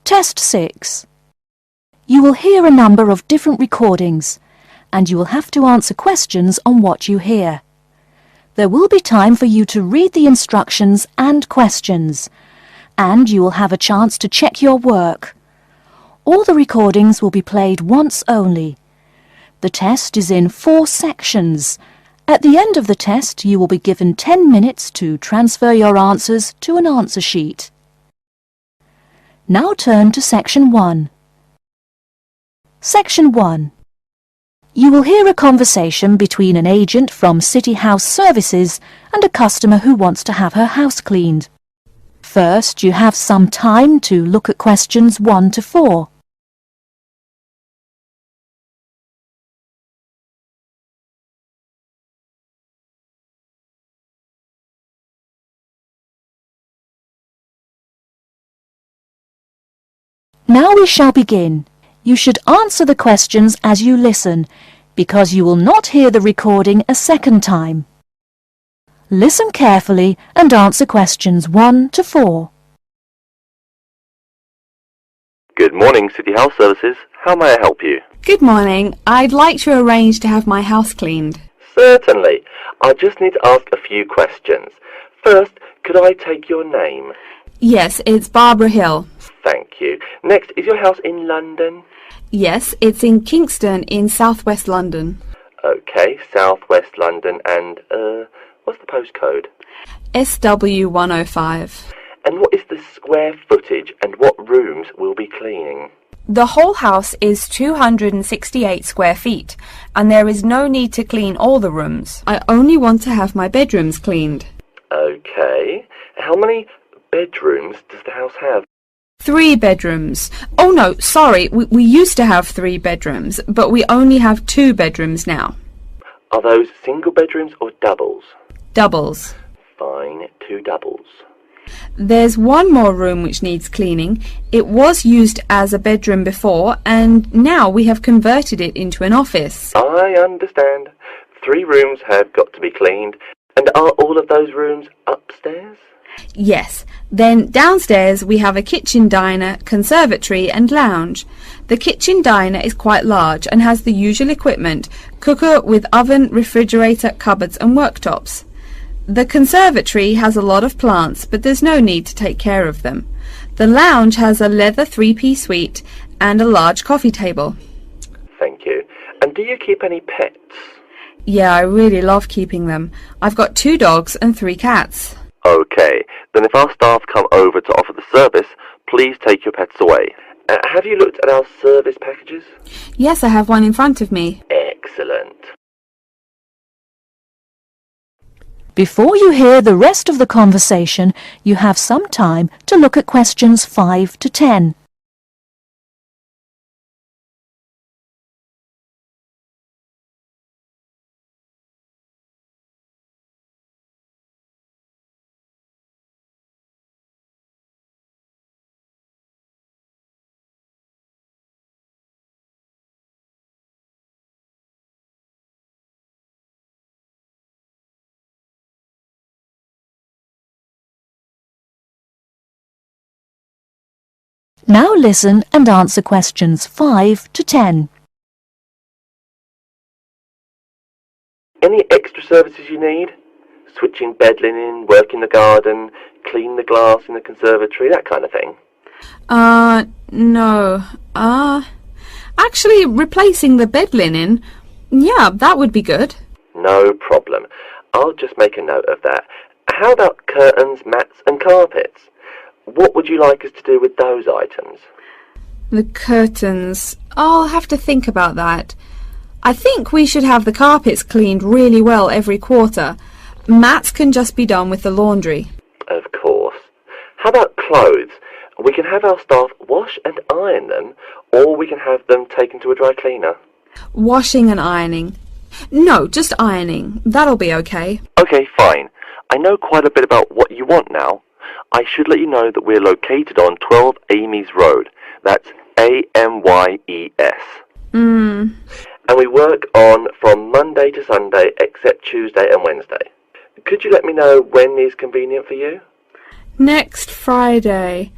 Test 6. You will hear a number of different recordings, and you will have to answer questions on what you hear. There will be time for you to read the instructions and questions, and you will have a chance to check your work. All the recordings will be played once only. The test is in 4 sections. At the end of the test, you will be given 10 minutes to transfer your answers to an answer sheet. Now turn to Section 1. Section 1. You will hear a conversation between an agent from City House Services and a customer who wants to have her house cleaned. First, you have some time to look at questions 1 to 4. Now we shall begin. You should answer the questions as you listen, because you will not hear the recording a second time. Listen carefully and answer questions 1 to 4. Good morning, City House Services. How may I help you? Good morning. I'd like to arrange to have my house cleaned. Certainly. I just need to ask a few questions. First, could I take your name? Yes, it's Barbara Hill. Thank you. Next, is your house in London? Yes, it's in Kingston in southwest London. Okay, southwest London, and, what's the postcode? SW105. And what is the square footage and what rooms will be cleaning? The whole house is 268 square feet, and there is no need to clean all the rooms. I only want to have my bedrooms cleaned. Okay. How many bedrooms does the house have? 3 bedrooms. Oh no, sorry, we used to have 3 bedrooms, but we only have 2 bedrooms now. Are those single bedrooms or doubles? Doubles. Fine, 2 doubles. There's one more room which needs cleaning. It was used as a bedroom before, and now we have converted it into an office. I understand. 3 rooms have got to be cleaned. And are all of those rooms upstairs? Yes. Then downstairs we have a kitchen diner, conservatory and lounge. The kitchen diner is quite large and has the usual equipment: cooker with oven, refrigerator, cupboards and worktops. The conservatory has a lot of plants, but there's no need to take care of them. The lounge has a leather 3-piece suite and a large coffee table. Thank you. And do you keep any pets? Yeah, I really love keeping them. I've got 2 dogs and 3 cats. Okay, then if our staff come over to offer the service, please take your pets away. Have you looked at our service packages? Yes, I have one in front of me. Excellent. Before you hear the rest of the conversation, you have some time to look at questions 5 to 10. Now listen and answer questions 5 to 10. Any extra services you need? Switching bed linen, work in the garden, clean the glass in the conservatory, that kind of thing? No. Actually, replacing the bed linen, yeah, that would be good. No problem. I'll just make a note of that. How about curtains, mats and carpets? What would you like us to do with those items? The curtains. I'll have to think about that. I think we should have the carpets cleaned really well every quarter. Mats can just be done with the laundry. Of course. How about clothes? We can have our staff wash and iron them, or we can have them taken to a dry cleaner. Washing and ironing. No, just ironing. That'll be okay. Okay, fine. I know quite a bit about what you want now. I should let you know that we're located on 12 Amy's Road. That's A-M-Y-E-S. And we work on from Monday to Sunday except Tuesday and Wednesday. Could you let me know when is convenient for you? Next Friday.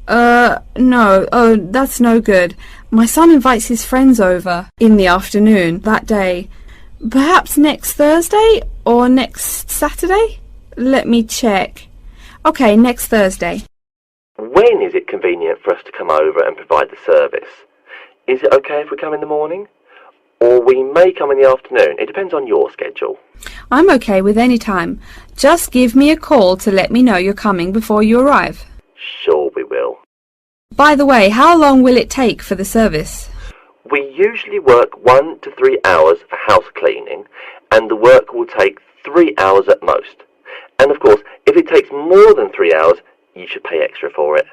No. Oh, that's no good. My son invites his friends over in the afternoon that day. Perhaps next Thursday or next Saturday? Let me check. Okay, next Thursday. When is it convenient for us to come over and provide the service? Is it okay if we come in the morning? Or we may come in the afternoon. It depends on your schedule. I'm okay with any time. Just give me a call to let me know you're coming before you arrive. Sure we will. By the way, how long will it take for the service? We usually work 1 to 3 hours for house cleaning, and the work will take 3 hours at most. And of course, if it takes more than 3 hours, you should pay extra for it.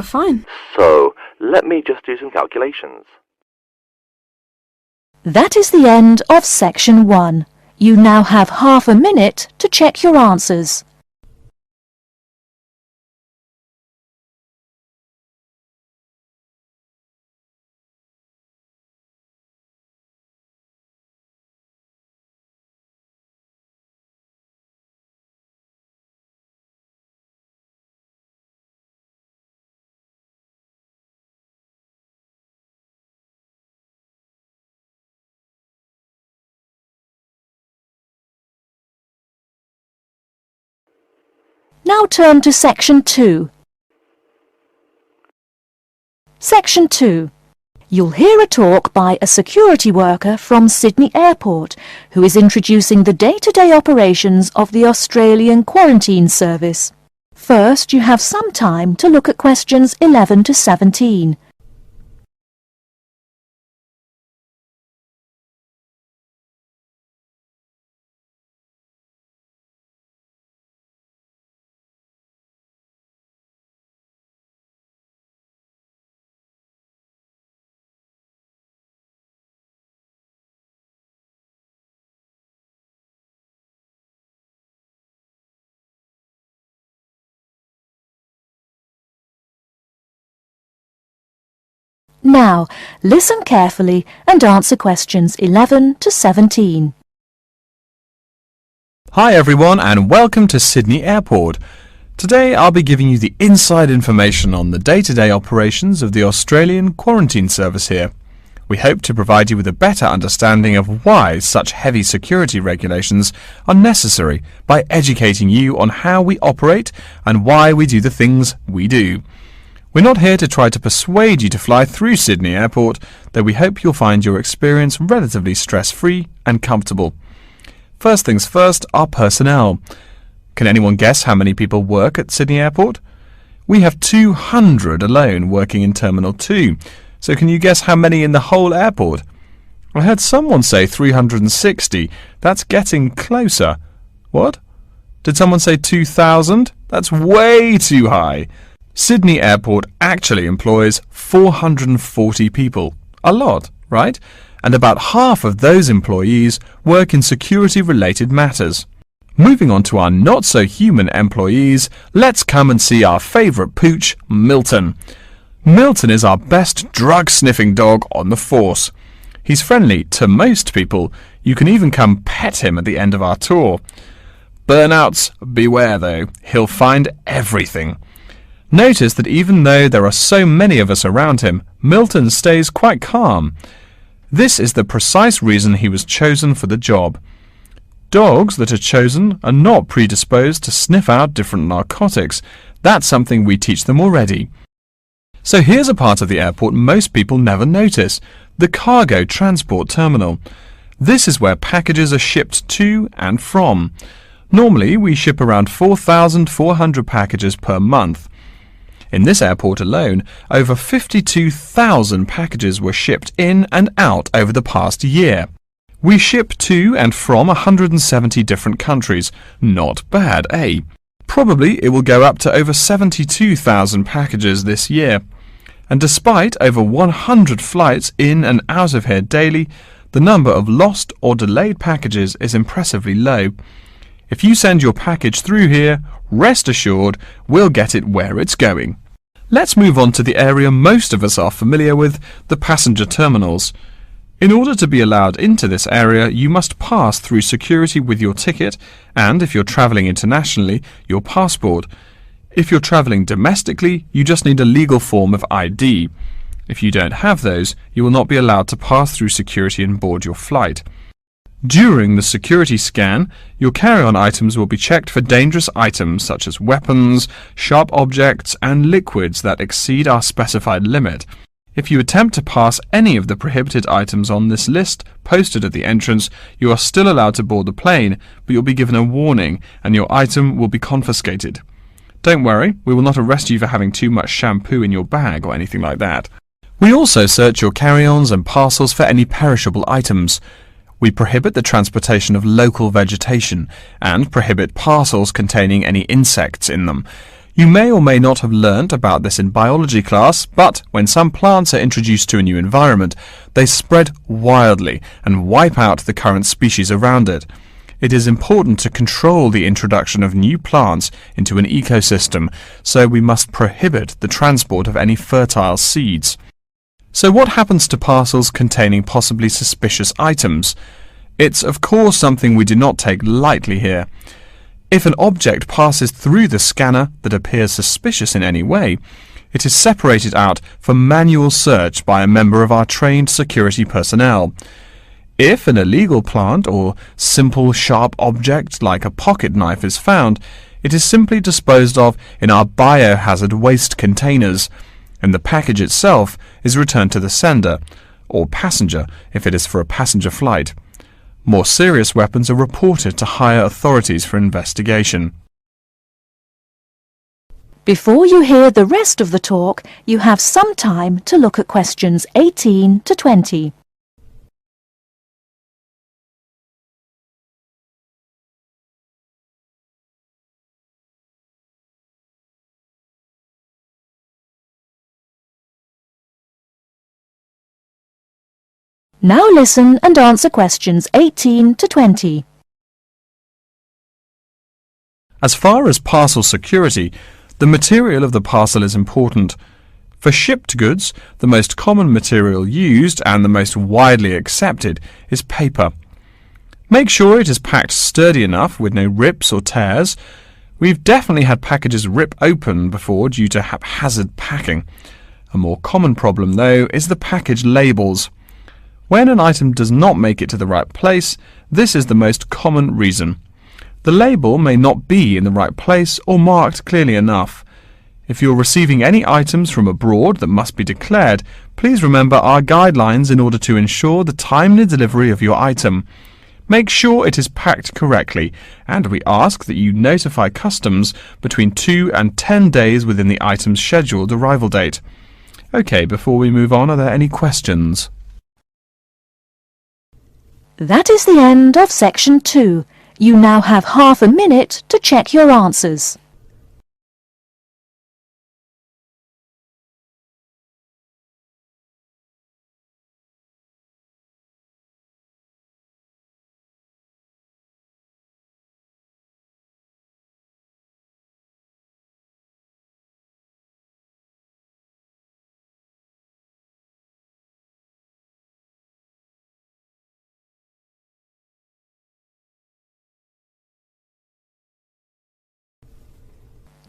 Fine. So, let me just do some calculations. That is the end of section 1. You now have half a minute to check your answers. Now turn to section 2. Section 2. You'll hear a talk by a security worker from Sydney Airport who is introducing the day-to-day operations of the Australian Quarantine Service. First, you have some time to look at questions 11 to 17. Now, listen carefully and answer questions 11 to 17. Hi everyone and welcome to Sydney Airport. Today I'll be giving you the inside information on the day-to-day operations of the Australian Quarantine Service here. We hope to provide you with a better understanding of why such heavy security regulations are necessary by educating you on how we operate and why we do the things we do. We're not here to try to persuade you to fly through Sydney Airport, though we hope you'll find your experience relatively stress-free and comfortable. First things first, our personnel. Can anyone guess how many people work at Sydney Airport? We have 200 alone working in Terminal 2, so can you guess how many in the whole airport? I heard someone say 360. That's getting closer. What? Did someone say 2,000? That's way too high. Sydney Airport actually employs 440 people. A lot, right? And about half of those employees work in security-related matters. Moving on to our not-so-human employees, let's come and see our favourite pooch, Milton. Milton is our best drug-sniffing dog on the force. He's friendly to most people. You can even come pet him at the end of our tour. Burnouts, beware though. He'll find everything. Notice that even though there are so many of us around him, Milton stays quite calm. This is the precise reason he was chosen for the job. Dogs that are chosen are not predisposed to sniff out different narcotics. That's something we teach them already. So here's a part of the airport most people never notice, the cargo transport terminal. This is where packages are shipped to and from. Normally we ship around 4,400 packages per month. In this airport alone, over 52,000 packages were shipped in and out over the past year. We ship to and from 170 different countries. Not bad, eh? Probably it will go up to over 72,000 packages this year. And despite over 100 flights in and out of here daily, the number of lost or delayed packages is impressively low. If you send your package through here, rest assured we'll get it where it's going. Let's move on to the area most of us are familiar with, the passenger terminals. In order to be allowed into this area, you must pass through security with your ticket and, if you're travelling internationally, your passport. If you're travelling domestically, you just need a legal form of ID. If you don't have those, you will not be allowed to pass through security and board your flight. During the security scan, your carry-on items will be checked for dangerous items such as weapons, sharp objects and liquids that exceed our specified limit. If you attempt to pass any of the prohibited items on this list posted at the entrance, you are still allowed to board the plane, but you'll be given a warning and your item will be confiscated. Don't worry, we will not arrest you for having too much shampoo in your bag or anything like that. We also search your carry-ons and parcels for any perishable items. We prohibit the transportation of local vegetation and prohibit parcels containing any insects in them. You may or may not have learnt about this in biology class, but when some plants are introduced to a new environment, they spread wildly and wipe out the current species around it. It is important to control the introduction of new plants into an ecosystem, so we must prohibit the transport of any fertile seeds. So what happens to parcels containing possibly suspicious items? It's of course something we do not take lightly here. If an object passes through the scanner that appears suspicious in any way, it is separated out for manual search by a member of our trained security personnel. If an illegal plant or simple sharp object like a pocket knife is found, it is simply disposed of in our biohazard waste containers, and the package itself is returned to the sender, or passenger if it is for a passenger flight. More serious weapons are reported to higher authorities for investigation. Before you hear the rest of the talk, you have some time to look at questions 18 to 20. Now listen and answer questions 18 to 20. As far as parcel security, the material of the parcel is important. For shipped goods, the most common material used and the most widely accepted is paper. Make sure it is packed sturdy enough with no rips or tears. We've definitely had packages rip open before due to haphazard packing. A more common problem, though, is the package labels. When an item does not make it to the right place, this is the most common reason. The label may not be in the right place or marked clearly enough. If you're receiving any items from abroad that must be declared, please remember our guidelines in order to ensure the timely delivery of your item. Make sure it is packed correctly, and we ask that you notify customs between 2 and 10 days within the item's scheduled arrival date. Okay, before we move on, are there any questions? That is the end of section 2. You now have half a minute to check your answers.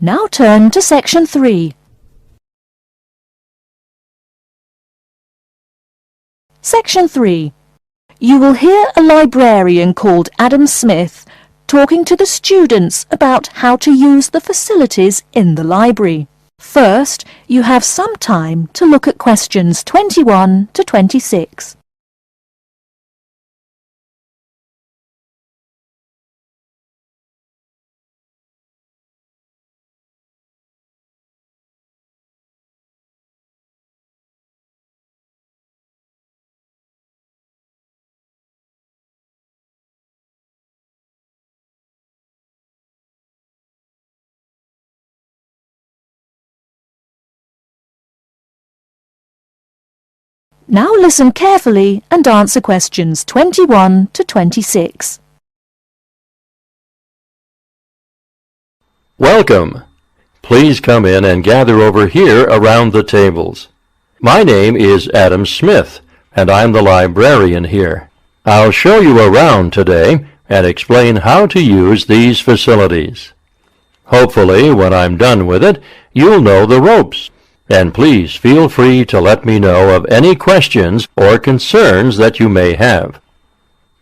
Now turn to section 3. Section 3. You will hear a librarian called Adam Smith talking to the students about how to use the facilities in the library. First, you have some time to look at questions 21 to 26. Now listen carefully and answer questions 21 to 26. Welcome. Please come in and gather over here around the tables. My name is Adam Smith, and I'm the librarian here. I'll show you around today and explain how to use these facilities. Hopefully, when I'm done with it, you'll know the ropes. And please feel free to let me know of any questions or concerns that you may have.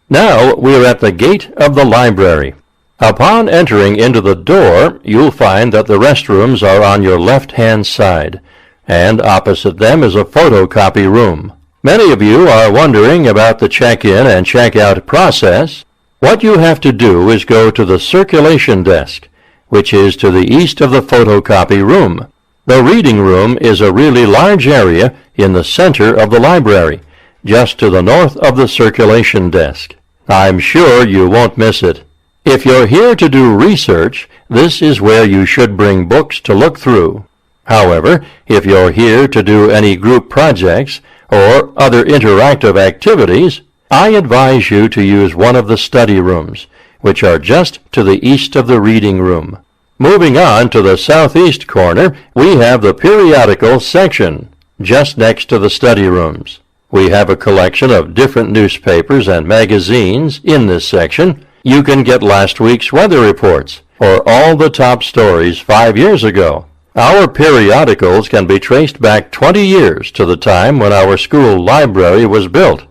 Now we're at the gate of the library. Upon entering into the door, you'll find that the restrooms are on your left-hand side, and opposite them is a photocopy room. Many of you are wondering about the check-in and check-out process. What you have to do is go to the circulation desk, which is to the east of the photocopy room. The reading room is a really large area in the center of the library, just to the north of the circulation desk. I'm sure you won't miss it. If you're here to do research, this is where you should bring books to look through. However, if you're here to do any group projects or other interactive activities, I advise you to use one of the study rooms, which are just to the east of the reading room. Moving on to the southeast corner, we have the periodical section, just next to the study rooms. We have a collection of different newspapers and magazines in this section. You can get last week's weather reports, or all the top stories 5 years ago. Our periodicals can be traced back 20 years to the time when our school library was built.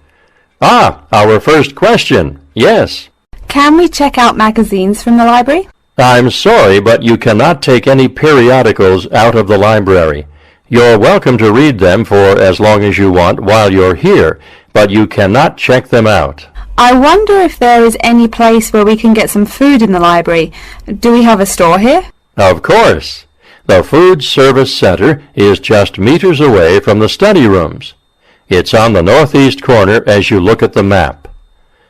Our first question. Yes. Can we check out magazines from the library? I'm sorry, but you cannot take any periodicals out of the library. You're welcome to read them for as long as you want while you're here, but you cannot check them out. I wonder if there is any place where we can get some food in the library. Do we have a store here? Of course. The Food Service Center is just meters away from the study rooms. It's on the northeast corner as you look at the map.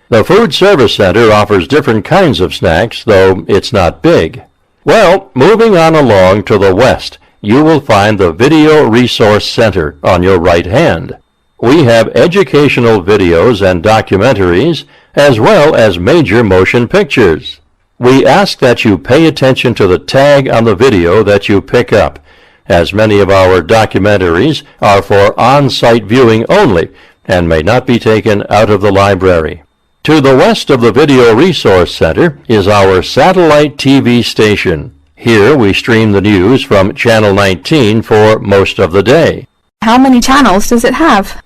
The Food Service Center offers different kinds of snacks, though it's not big. Well, moving on along to the west, you will find the Video Resource Center on your right hand. We have educational videos and documentaries, as well as major motion pictures. We ask that you pay attention to the tag on the video that you pick up, as many of our documentaries are for on-site viewing only and may not be taken out of the library. To the west of the Video Resource Center is our satellite TV station. Here we stream the news from Channel 19 for most of the day. How many channels does it have?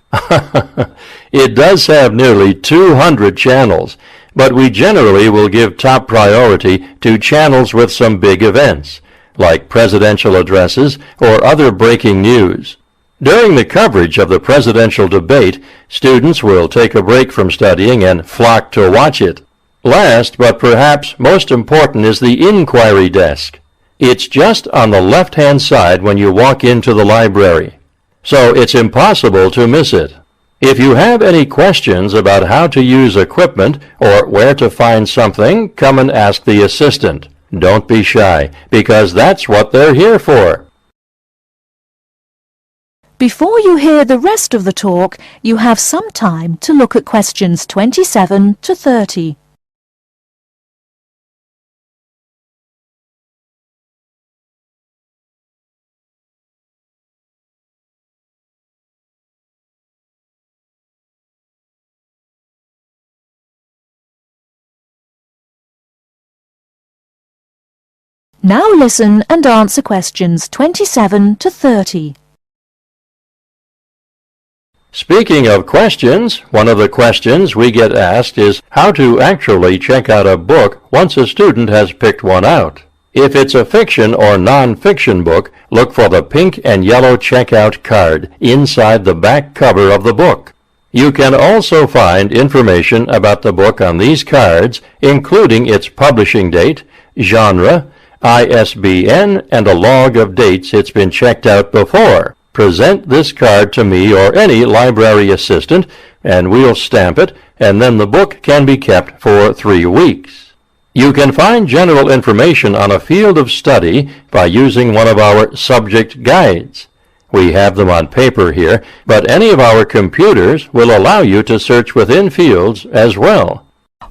It does have nearly 200 channels, but we generally will give top priority to channels with some big events, like presidential addresses or other breaking news. During the coverage of the presidential debate, students will take a break from studying and flock to watch it. Last, but perhaps most important, is the inquiry desk. It's just on the left-hand side when you walk into the library, so it's impossible to miss it. If you have any questions about how to use equipment or where to find something, come and ask the assistant. Don't be shy, because that's what they're here for. Before you hear the rest of the talk, you have some time to look at questions 27 to 30. Now listen and answer questions 27 to 30. Speaking of questions, one of the questions we get asked is how to actually check out a book once a student has picked one out. If it's a fiction or non-fiction book, look for the pink and yellow checkout card inside the back cover of the book. You can also find information about the book on these cards, including its publishing date, genre, ISBN, and a log of dates it's been checked out before. Present this card to me or any library assistant, and we'll stamp it, and then the book can be kept for 3 weeks. You can find general information on a field of study by using one of our subject guides. We have them on paper here, but any of our computers will allow you to search within fields as well.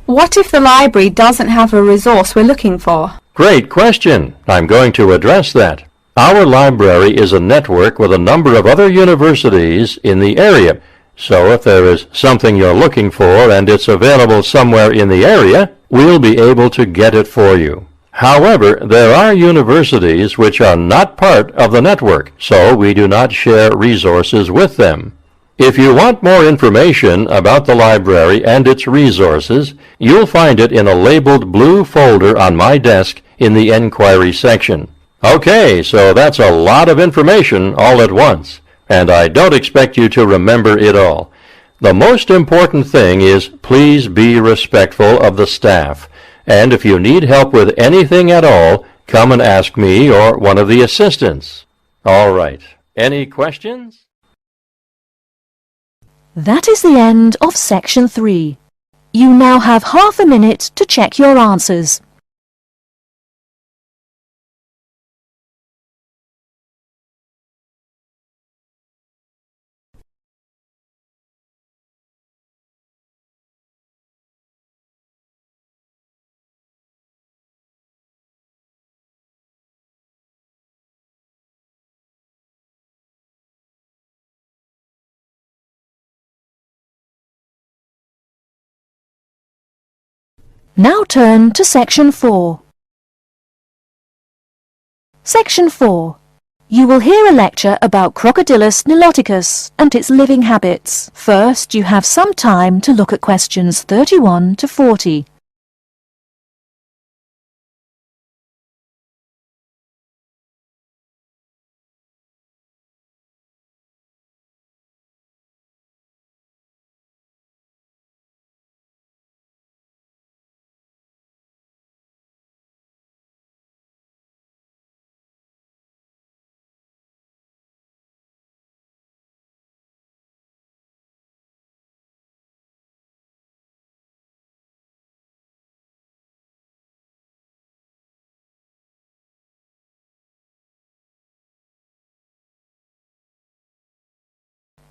What if the library doesn't have a resource we're looking for? Great question. I'm going to address that. Our library is a network with a number of other universities in the area, so if there is something you're looking for and it's available somewhere in the area, we'll be able to get it for you. However, there are universities which are not part of the network, so we do not share resources with them. If you want more information about the library and its resources, you'll find it in a labeled blue folder on my desk in the Enquiry section. Okay, so that's a lot of information all at once, and I don't expect you to remember it all. The most important thing is please be respectful of the staff, and if you need help with anything at all, come and ask me or one of the assistants. All right, any questions? That is the end of Section 3. You now have half a minute to check your answers. Now turn to Section 4. Section 4. You will hear a lecture about Crocodylus niloticus and its living habits. First, you have some time to look at questions 31 to 40.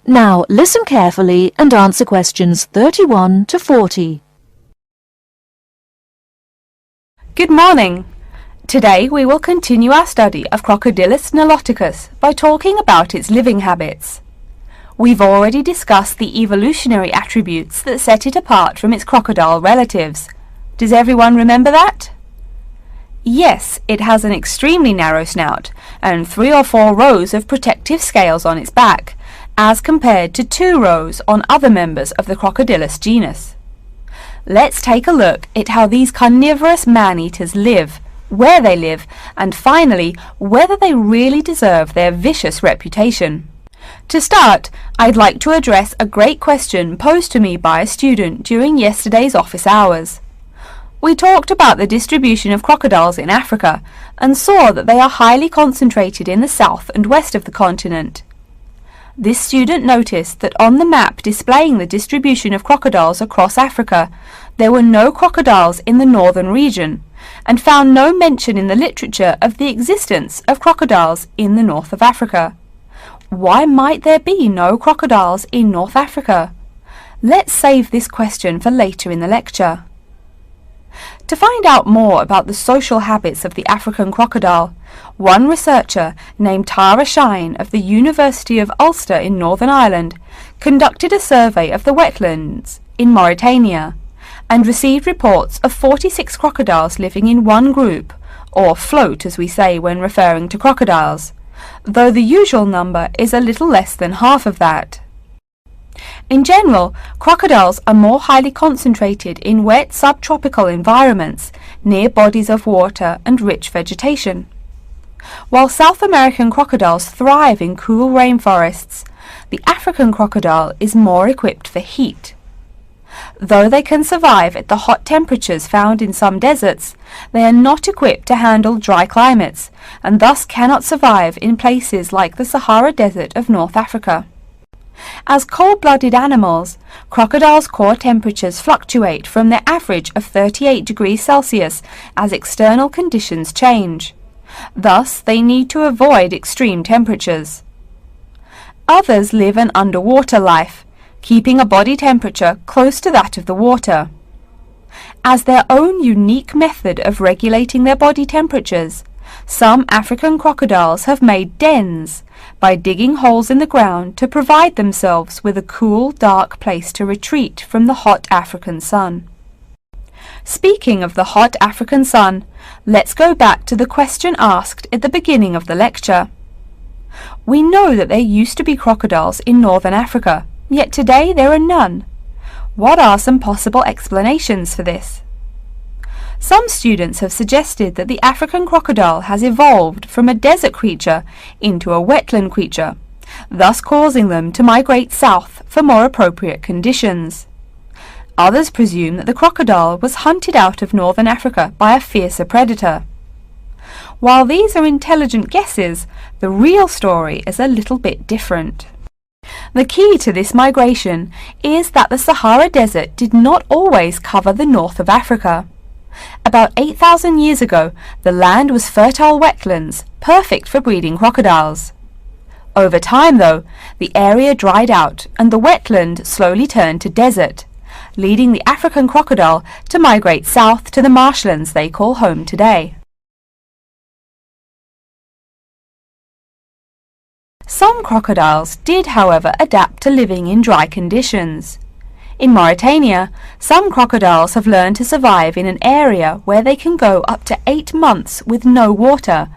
Now listen carefully and answer questions 31 to 40. Good morning. Today we will continue our study of Crocodylus niloticus by talking about its living habits. We've already discussed the evolutionary attributes that set it apart from its crocodile relatives. Does everyone remember that? Yes, it has an extremely narrow snout and 3 or 4 rows of protective scales on its back, as compared to 2 rows on other members of the Crocodylus genus. Let's take a look at how these carnivorous man-eaters live, where they live, and finally, whether they really deserve their vicious reputation. To start, I'd like to address a great question posed to me by a student during yesterday's office hours. We talked about the distribution of crocodiles in Africa and saw that they are highly concentrated in the south and west of the continent. This student noticed that on the map displaying the distribution of crocodiles across Africa, there were no crocodiles in the northern region, and found no mention in the literature of the existence of crocodiles in the north of Africa. Why might there be no crocodiles in North Africa? Let's save this question for later in the lecture. To find out more about the social habits of the African crocodile, one researcher named Tara Shine of the University of Ulster in Northern Ireland conducted a survey of the wetlands in Mauritania and received reports of 46 crocodiles living in one group, or float as we say when referring to crocodiles, though the usual number is a little less than half of that. In general, crocodiles are more highly concentrated in wet subtropical environments near bodies of water and rich vegetation. While South American crocodiles thrive in cool rainforests, the African crocodile is more equipped for heat. Though they can survive at the hot temperatures found in some deserts, they are not equipped to handle dry climates and thus cannot survive in places like the Sahara Desert of North Africa. As cold-blooded animals, crocodiles' core temperatures fluctuate from their average of 38 degrees Celsius as external conditions change. Thus, they need to avoid extreme temperatures. Others live an underwater life, keeping a body temperature close to that of the water. As their own unique method of regulating their body temperatures, some African crocodiles have made dens by digging holes in the ground to provide themselves with a cool, dark place to retreat from the hot African sun. Speaking of the hot African sun, let's go back to the question asked at the beginning of the lecture. We know that there used to be crocodiles in northern Africa, yet today there are none. What are some possible explanations for this? Some students have suggested that the African crocodile has evolved from a desert creature into a wetland creature, thus causing them to migrate south for more appropriate conditions. Others presume that the crocodile was hunted out of northern Africa by a fiercer predator. While these are intelligent guesses, the real story is a little bit different. The key to this migration is that the Sahara Desert did not always cover the north of Africa. About 8,000 years ago, the land was fertile wetlands, perfect for breeding crocodiles. Over time, though, the area dried out and the wetland slowly turned to desert, leading the African crocodile to migrate south to the marshlands they call home today. Some crocodiles did, however, adapt to living in dry conditions. In Mauritania, some crocodiles have learned to survive in an area where they can go up to 8 months with no water,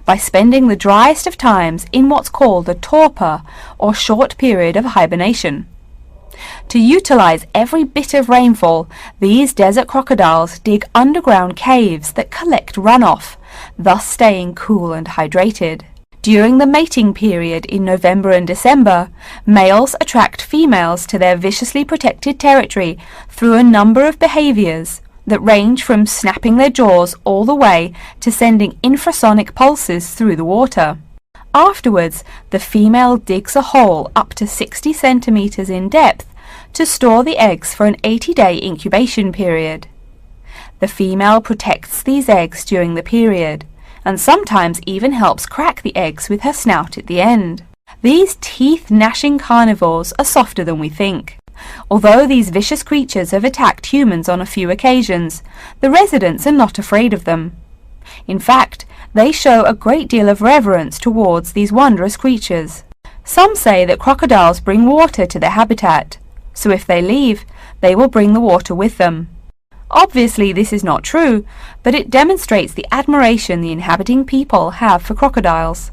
by spending the driest of times in what's called a torpor, or short period of hibernation. To utilize every bit of rainfall, these desert crocodiles dig underground caves that collect runoff, thus staying cool and hydrated. During the mating period in November and December, males attract females to their viciously protected territory through a number of behaviors that range from snapping their jaws all the way to sending infrasonic pulses through the water. Afterwards, the female digs a hole up to 60 centimeters in depth to store the eggs for an 80-day incubation period. The female protects these eggs during the period, and sometimes even helps crack the eggs with her snout at the end. These teeth-gnashing carnivores are softer than we think. Although these vicious creatures have attacked humans on a few occasions, the residents are not afraid of them. In fact, they show a great deal of reverence towards these wondrous creatures. Some say that crocodiles bring water to their habitat, so if they leave, they will bring the water with them. Obviously, this is not true, but it demonstrates the admiration the inhabiting people have for crocodiles.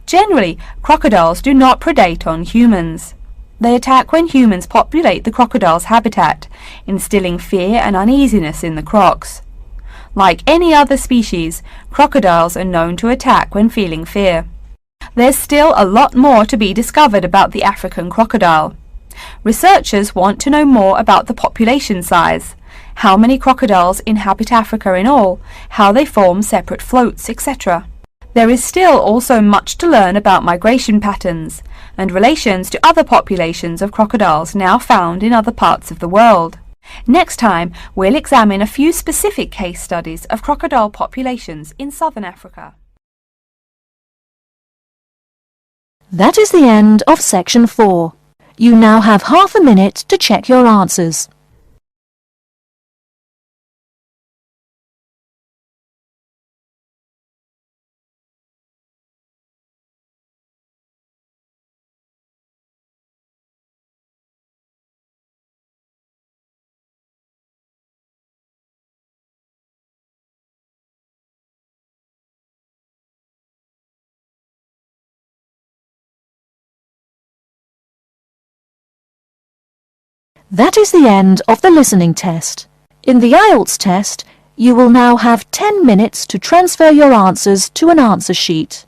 Generally, crocodiles do not predate on humans. They attack when humans populate the crocodile's habitat, instilling fear and uneasiness in the crocs. Like any other species, crocodiles are known to attack when feeling fear. There's still a lot more to be discovered about the African crocodile. Researchers want to know more about the population size, how many crocodiles inhabit Africa in all, how they form separate floats, etc. There is still also much to learn about migration patterns and relations to other populations of crocodiles now found in other parts of the world. Next time, we'll examine a few specific case studies of crocodile populations in southern Africa. That is the end of section 4. You now have half a minute to check your answers. That is the end of the listening test. In the Ielts test, you will now have 10 minutes to transfer your answers to an answer sheet.